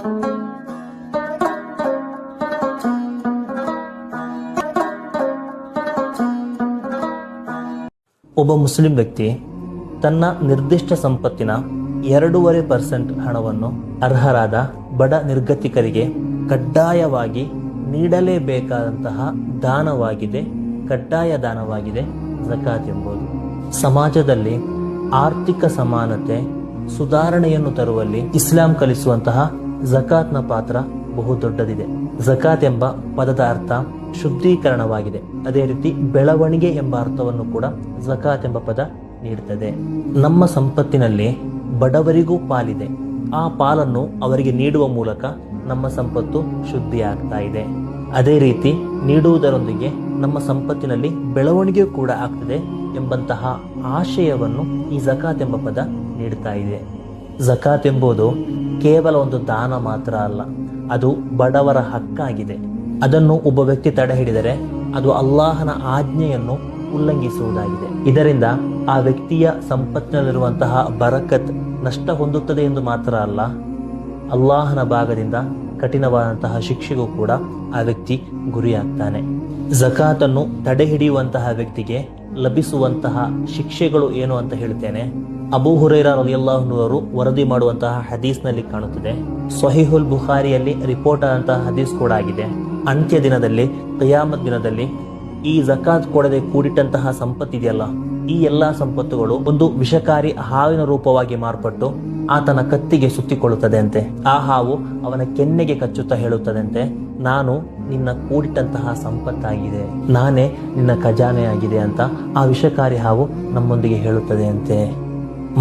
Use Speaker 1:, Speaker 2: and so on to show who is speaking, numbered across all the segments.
Speaker 1: ಒಬ್ಬ ಮುಸ್ಲಿಂ ವ್ಯಕ್ತಿ ತನ್ನ ನಿರ್ದಿಷ್ಟ ಸಂಪತ್ತಿನ 2.5% ಹಣವನ್ನು ಅರ್ಹರಾದ ಬಡ ನಿರ್ಗತಿಕರಿಗೆ ಕಡ್ಡಾಯವಾಗಿ ನೀಡಲೇಬೇಕಾದಂತಹ ದಾನವಾಗಿದೆ, ಕಡ್ಡಾಯ ದಾನವಾಗಿದೆ ಝಕಾತ್ ಎಂಬುದು. ಸಮಾಜದಲ್ಲಿ ಆರ್ಥಿಕ ಸಮಾನತೆ ಸುಧಾರಣೆಯನ್ನು ತರುವಲ್ಲಿ ಇಸ್ಲಾಂ ಕಲಿಸುವಂತಹ ಝಕಾತ್ನ ಪಾತ್ರ ಬಹು ದೊಡ್ಡದಿದೆ. ಝಕಾತ್ ಎಂಬ ಪದದ ಅರ್ಥ ಶುದ್ಧೀಕರಣವಾಗಿದೆ. ಅದೇ ರೀತಿ ಬೆಳವಣಿಗೆ ಎಂಬ ಅರ್ಥವನ್ನು ಕೂಡ ಝಕಾತ್ ಎಂಬ ಪದ ನೀಡುತ್ತದೆ. ನಮ್ಮ ಸಂಪತ್ತಿನಲ್ಲಿ ಬಡವರಿಗೂ ಪಾಲಿದೆ. ಆ ಪಾಲನ್ನು ಅವರಿಗೆ ನೀಡುವ ಮೂಲಕ ನಮ್ಮ ಸಂಪತ್ತು ಶುದ್ಧಿಯಾಗ್ತಾ ಇದೆ. ಅದೇ ರೀತಿ ನೀಡುವುದರೊಂದಿಗೆ ನಮ್ಮ ಸಂಪತ್ತಿನಲ್ಲಿ ಬೆಳವಣಿಗೆ ಕೂಡ ಆಗ್ತದೆ ಎಂಬಂತಹ ಆಶಯವನ್ನು ಈ ಝಕಾತ್ ಎಂಬ ಪದ ನೀಡ್ತಾ ಇದೆ. ಝಕಾತ್ ಎಂಬುದು ಕೇವಲ ಒಂದು ದಾನ ಮಾತ್ರ ಅಲ್ಲ, ಅದು ಬಡವರ ಹಕ್ಕಾಗಿದೆ. ಅದನ್ನು ಒಬ್ಬ ವ್ಯಕ್ತಿ ತಡೆ ಹಿಡಿದರೆ ಅದು ಅಲ್ಲಾಹನ ಆಜ್ಞೆಯನ್ನು ಉಲ್ಲಂಘಿಸುವುದಾಗಿದೆ. ಇದರಿಂದ ಆ ವ್ಯಕ್ತಿಯ ಸಂಪತ್ತಿನಲ್ಲಿರುವಂತಹ ಬರಕತ್ ನಷ್ಟ ಹೊಂದುತ್ತದೆ ಎಂದು ಮಾತ್ರ ಅಲ್ಲ, ಅಲ್ಲಾಹನ ಭಾಗದಿಂದ ಕಠಿಣವಾದಂತಹ ಶಿಕ್ಷೆಗೂ ಕೂಡ ಆ ವ್ಯಕ್ತಿ ಗುರಿಯಾಗ್ತಾನೆ. ಝಕಾತನ್ನು ತಡೆ ಹಿಡಿಯುವಂತಹ ವ್ಯಕ್ತಿಗೆ ಲಭಿಸುವಂತಹ ಶಿಕ್ಷೆಗಳು ಏನು ಅಂತ ಹೇಳ್ತೇನೆ. ಅಬೂ ಹುರೈರಾ ರಲಿಯಲ್ಲಾಹು ಅನ್ಹು ಅವರು ವರದಿ ಮಾಡುವಂತಹ ಹದೀಸ್ನಲ್ಲಿ ಕಾಣುತ್ತದೆ. ಸ್ವಹೀಹುಲ್ ಬುಖಾರಿಯಲ್ಲಿ ರಿಪೋರ್ಟ್ ಆದಂತಹ ಹದೀಸ್ ಕೂಡ ಆಗಿದೆ. ಅಂತ್ಯ ದಿನದಲ್ಲಿ, ಕಿಯಾಮತ್ ದಿನದಲ್ಲಿ ಈ ಝಕಾತ್ ಕೊಡದೆ ಕೂಡಿಟ್ಟಂತಹ ಸಂಪತ್ತಿದೆಯಲ್ಲ, ಈ ಎಲ್ಲಾ ಸಂಪತ್ತುಗಳು ಒಂದು ವಿಷಕಾರಿ ಹಾವಿನ ರೂಪವಾಗಿ ಮಾರ್ಪಟ್ಟು ಆತನ ಕತ್ತಿಗೆ ಸುತ್ತಿಕೊಳ್ಳುತ್ತದೆ ಅಂತೆ. ಆ ಹಾವು ಅವನ ಕೆನ್ನೆಗೆ ಕಚ್ಚುತ್ತಾ ಹೇಳುತ್ತದಂತೆ, ನಾನು ನಿನ್ನ ಕೂಡಿಟ್ಟಂತಹ ಸಂಪತ್ತಾಗಿದೆ, ನಾನೇ ನಿನ್ನ ಖಜಾನೆಯಾಗಿದೆ ಅಂತ ಆ ವಿಷಕಾರಿ ಹಾವು ನಮ್ಮೊಂದಿಗೆ ಹೇಳುತ್ತದೆ ಅಂತೆ.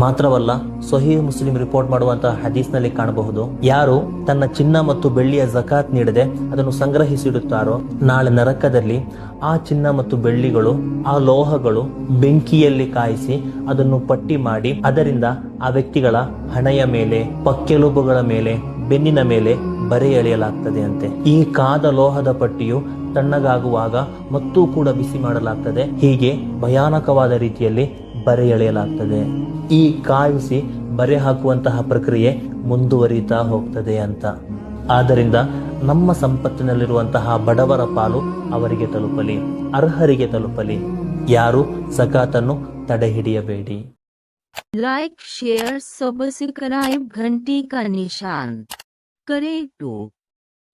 Speaker 1: ಮಾತ್ರವಲ್ಲ, ಸ್ವಹೀಹ್ ಮುಸ್ಲಿಂ ರಿಪೋರ್ಟ್ ಮಾಡುವಂತಹ ಹದೀಸ್ನಲ್ಲಿ ಕಾಣಬಹುದು, ಯಾರು ತನ್ನ ಚಿನ್ನ ಮತ್ತು ಬೆಳ್ಳಿಯ ಝಕಾತ್ ನೀಡದೆ ಅದನ್ನು ಸಂಗ್ರಹಿಸಿಡುತ್ತಾರೋ ನಾಳೆ ನರಕದಲ್ಲಿ ಆ ಚಿನ್ನ ಮತ್ತು ಬೆಳ್ಳಿಗಳು, ಆ ಲೋಹಗಳು ಬೆಂಕಿಯಲ್ಲಿ ಕಾಯಿಸಿ ಅದನ್ನು ಪಟ್ಟಿ ಮಾಡಿ ಅದರಿಂದ ಆ ವ್ಯಕ್ತಿಗಳ ಹಣೆಯ ಮೇಲೆ, ಪಕ್ಕೆಲುಬುಗಳ ಮೇಲೆ, ಬೆನ್ನಿನ ಮೇಲೆ ಬರೆ ಎಳೆಯಲಾಗ್ತದೆ ಅಂತೆ. ಈ ಕಾದ ಲೋಹದ ಪಟ್ಟಿಯು ತಣ್ಣಗಾಗುವಾಗ ಮತ್ತೂ ಕೂಡ ಬಿಸಿ ಮಾಡಲಾಗ್ತದೆ. ಹೀಗೆ ಭಯಾನಕವಾದ ರೀತಿಯಲ್ಲಿ ಬರೆ ಎಳೆಯಲಾಗ್ತದೆ. ಈ ಕಾಯಿಸಿ ಬರೆ ಹಾಕುವಂತಹ ಪ್ರಕ್ರಿಯೆ ಮುಂದುವರಿತಾ ಹೋಗ್ತದೆ ಅಂತ. ಆದ್ದರಿಂದ ನಮ್ಮ ಸಂಪತ್ತಿನಲ್ಲಿರುವಂತಹ ಬಡವರ ಪಾಲು ಅವರಿಗೆ ತಲುಪಲಿ, ಅರ್ಹರಿಗೆ ತಲುಪಲಿ. ಯಾರು ಝಕಾತನ್ನು ತಡೆ ಹಿಡಿಯಬೇಡಿ.
Speaker 2: लाइक, शेयर, सब्सक्राइब, घंटी का निशान करे तो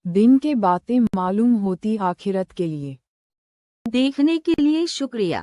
Speaker 3: दिन के बातें मालूम होती आखिरत के लिए।
Speaker 2: देखने के लिए शुक्रिया।